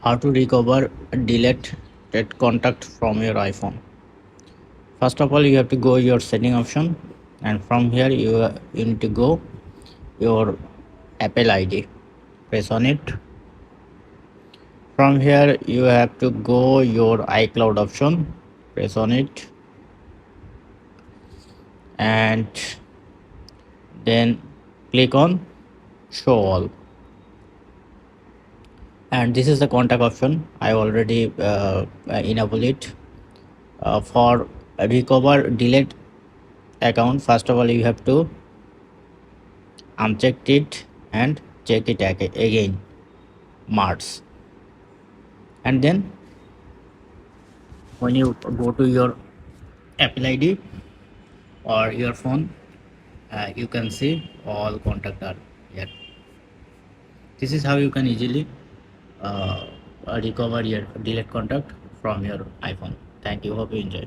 How to recover deleted contact from your iPhone. First of all, you have to go your setting option, and from here you need to go your Apple ID. Press on it. From here you have to go your iCloud option. Press on it, and then click on show all. And this is the contact option. I already enable it. For recover delete account, first of all you have to uncheck it and check it again, Mars. And then when you go to your Apple ID or your phone, you can see all contact are here. This is how you can easily uh, recover your delete contact from your iPhone. Thank you. Hope you enjoy.